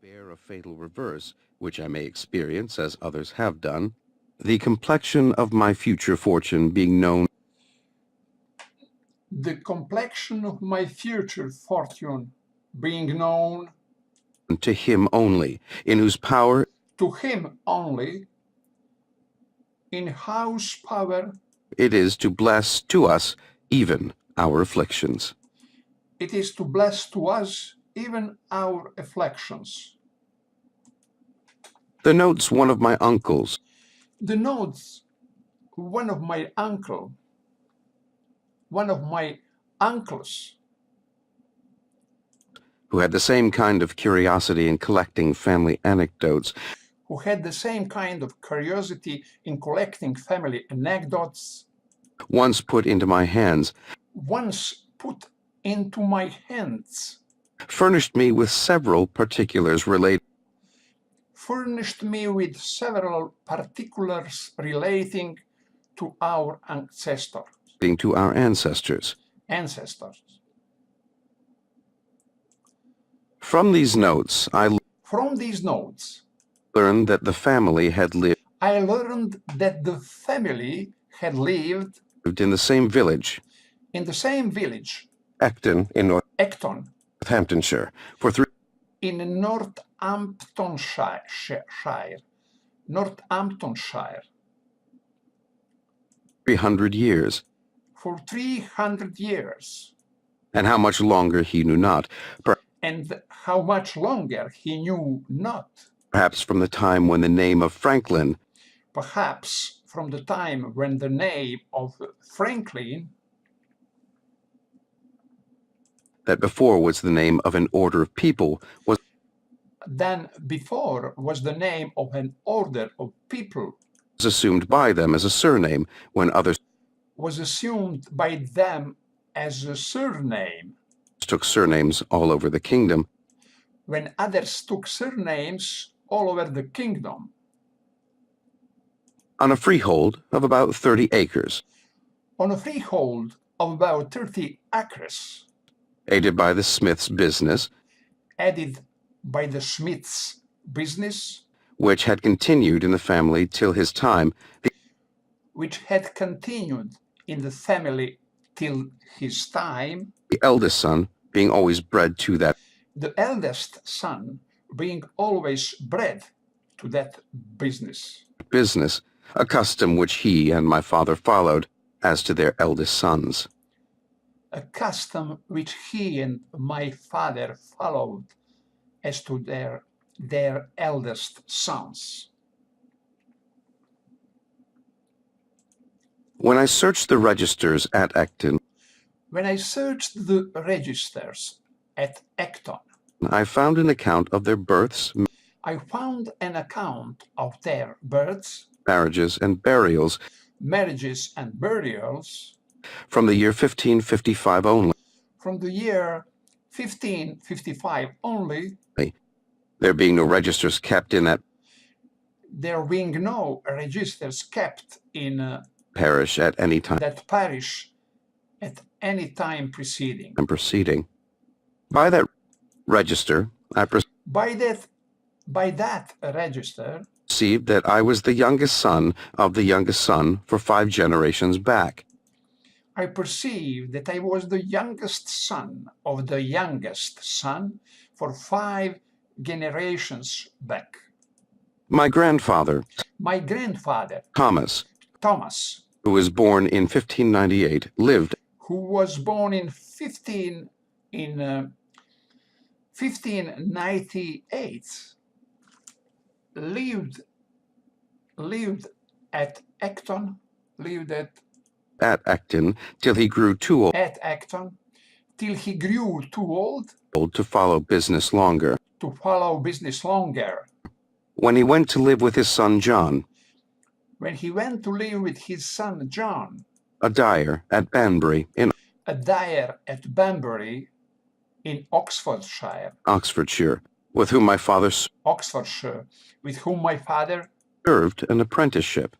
bear a fatal reverse, which I may experience as others have done, the complexion of my future fortune being known, the complexion of my future fortune being known to him only, in whose power to him only, in whose power it is to bless to us even our afflictions. it is to bless to us even our afflictions. The notes one of my uncles, The notes one of my uncles, who had the same kind of curiosity in collecting family anecdotes, who had the same kind of curiosity in collecting family anecdotes, once put into my hands, furnished me with several particulars relating to our ancestors. to our ancestors. From these notes, I learned that the family had lived in the same village, Acton, in Northamptonshire, for in Northamptonshire, 300 years, for 300 years. And how much longer he knew not. And how much longer he knew not. Perhaps from the time when the name of Franklin, that before was the name of an order of people, was assumed by them as a surname, when others took surnames all over the kingdom. On a freehold of about 30 acres. Aided by the smith's business. Which had continued in the family till his time. The eldest son being always bred to that. Business, a custom which he and my father followed as to their eldest sons. Their eldest sons. When I searched the registers at Acton, I found an account of their births, marriages, and burials, from the year 1555 only. There being no registers kept in that parish at any time. Preceding. By that register, I perceived that I was the youngest son of the youngest son for 5 generations back. I perceived that I was the youngest son of the youngest son for 5 generations back. My grandfather, Thomas, who was born in 1598, lived, who was born in 1598, lived at Acton, at Acton till he grew too old. To follow business longer. When he went to live with his son John. A dyer at Banbury in Oxfordshire. With whom my father served an apprenticeship.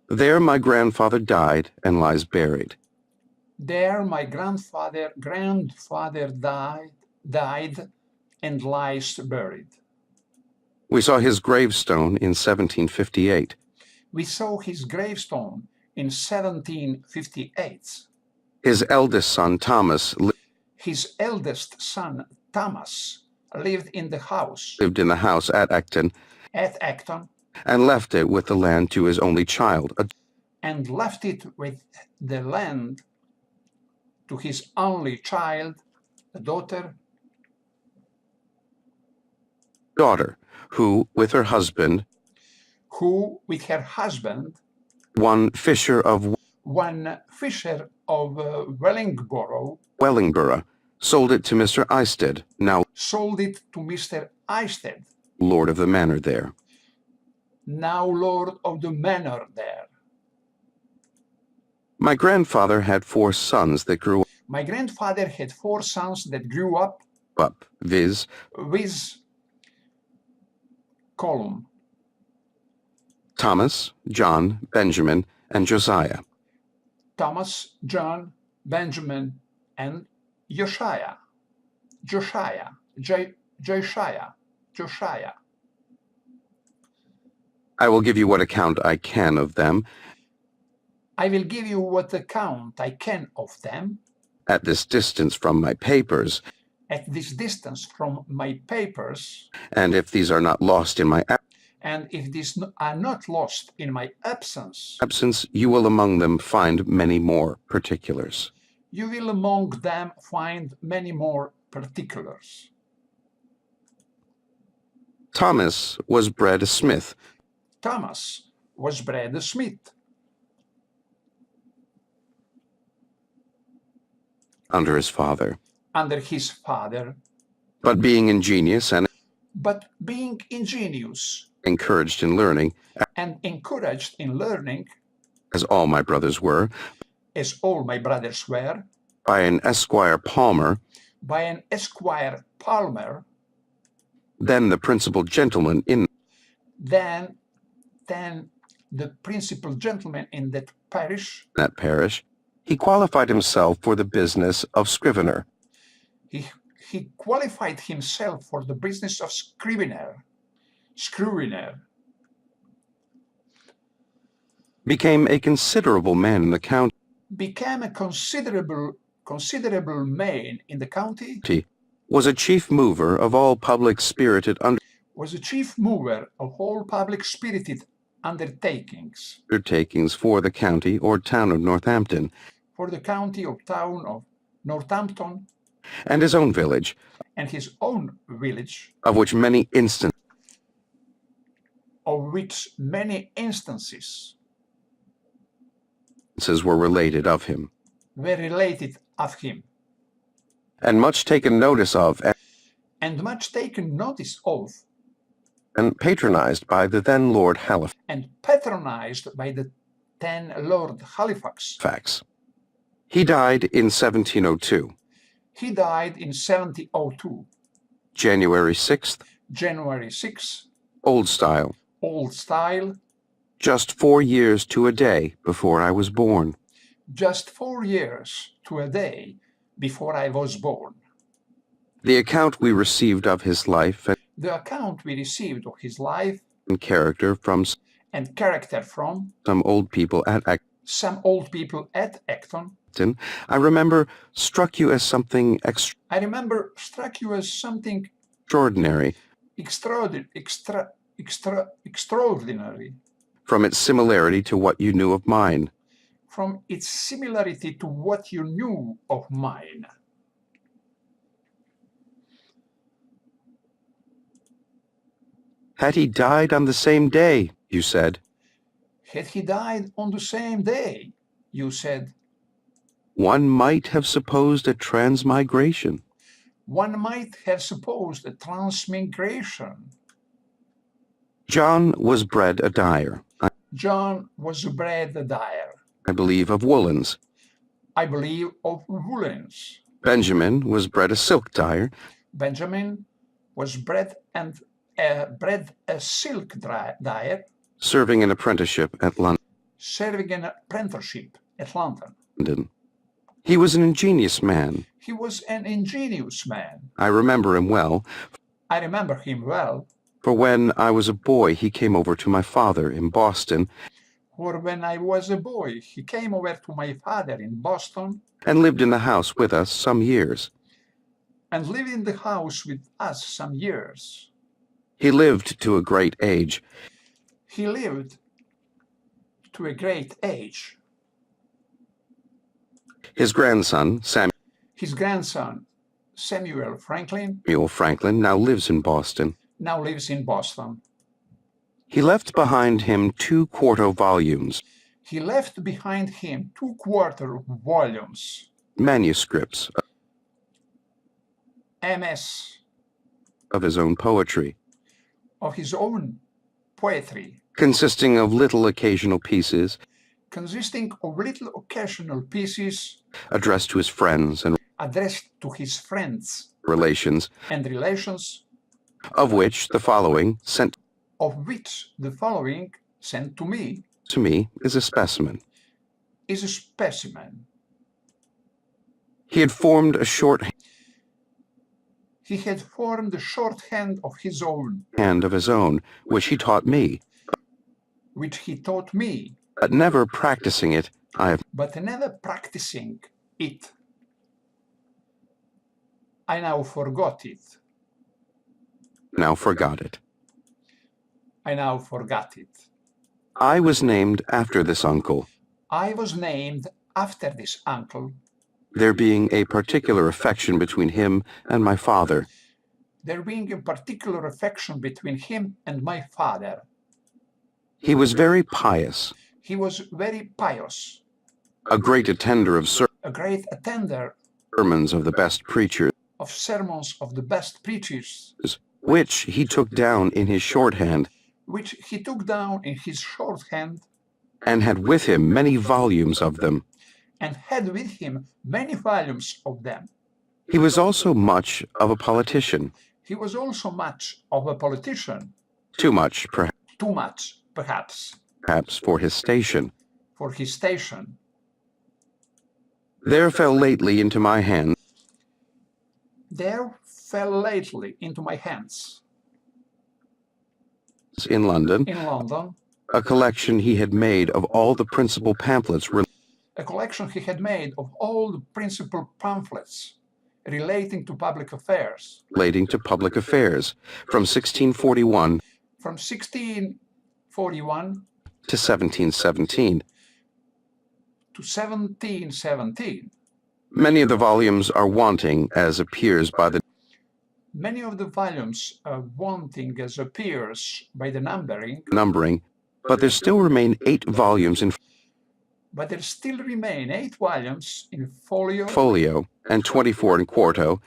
There my grandfather died and lies buried. There my grandfather died and lies buried. We saw his gravestone in 1758. We saw his gravestone in 1758. His eldest son, Thomas, His eldest son, Thomas, lived in the house lived in the house at Acton at Acton and left it with the land to his only child, a and left it with the land to his only child, a daughter, daughter, who, with her husband, who, with her husband, one fisher of Wellingborough, sold it to Mr. Eisted, now sold it to Mr. Eisted, lord of the manor there. now lord of the manor there. My grandfather had 4 sons that grew My grandfather had 4 sons that grew up, viz. with column, Thomas, John, Benjamin, and Josiah. Thomas, John, Benjamin, and Josiah. Josiah. I will give you what account I can of them. I will give you what account I can of them. At this distance from my papers, At this distance from my papers, and if these are not lost in my and if these are not lost in my absence, you will among them find many more particulars. You will among them find many more particulars. Thomas was bred a smith. Thomas was bred a smith. Under his father. Under his father. But being ingenious and encouraged in learning, as all my brothers were, by an Esquire Palmer, then the principal gentleman in that parish, he qualified himself for the business of scrivener. He qualified himself for the business of scrivener. Became a considerable man in the county. Became a considerable man in the county. Was a chief mover of all public-spirited undertakings for the county or town of Northampton. For the county or town of Northampton. And his own village. Of which many instances were related of him. And much taken notice of. And patronized by the then Lord Halifax. He died in 1702. January 6th. Old style. Just 4 years to a day before I was born. The account we received of his life and character from some old people at Acton, I remember struck you as something extraordinary from its similarity to what you knew of mine. Had he died on the same day, you said. One might have supposed a transmigration. John was bred a dyer. I believe of woolens. Benjamin was bred a silk dyer. Bred a silk dyer. Serving an apprenticeship at London. serving an apprenticeship at London. He was an ingenious man. He was an ingenious man. I remember him well, I remember him well, for when I was a boy he came over to my father in Boston for when I was a boy, he came over to my father in Boston and lived in the house with us some years. and lived in the house with us some years. He lived to a great age. He lived to a great age. His grandson, His grandson, Samuel Franklin, Samuel Franklin, now lives in Boston. now lives in Boston. He left behind him 2 quarto volumes, He left behind him 2 quarter volumes, manuscripts MS, of his own poetry, of his own poetry, consisting of little occasional pieces consisting of little occasional pieces addressed to his friends and addressed to his friends relations, and relations, of which the following, sent of which the following, sent to me, is a specimen. is a specimen. He had formed a shorthand He had formed a shorthand of his own, of his own, which he taught me, which he taught me, but never practicing it, I have but never practicing it. I now forgot it. now forgot it. I now forgot it. I was named after this uncle, I was named after this uncle, there being a particular affection between him and my father. there being a particular affection between him and my father. He was very pious, He was very pious, a great attender of a great attender sermons of the best preachers, of sermons of the best preachers, which he took down in his shorthand, which he took down in his shorthand, and had with him many volumes of them. and had with him many volumes of them. He was also much of a politician, He was also much of a politician, too much too much, perhaps, for his station. for his station. There fell lately into my hands There fell lately into my hands, in London in London, a collection he had made of all the principal pamphlets a collection he had made of all the principal pamphlets relating to public affairs relating to public affairs from 1641 from 1641 to 1717. to 1717. Many of the volumes are wanting, as appears by the Many of the volumes are wanting as appears by the numbering, but there still remain 8 volumes in but there still remain 8 volumes in folio and 24 in quarto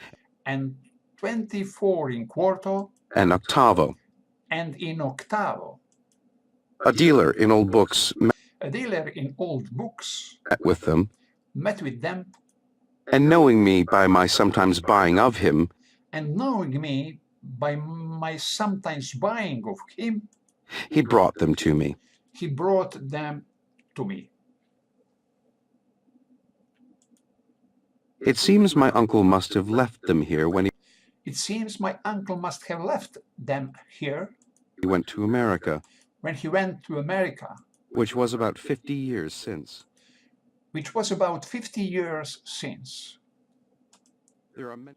and 24 in quarto and octavo. and in octavo. A dealer in old books A dealer in old books met with them, met with them, and knowing me by my sometimes buying of him, and knowing me by my sometimes buying of him, he brought them to me. he brought them to me. It seems my uncle must have left them here when It seems my uncle must have left them here he went to America, when he went to America, which was about 50 years since. which was about 50 years since. There are many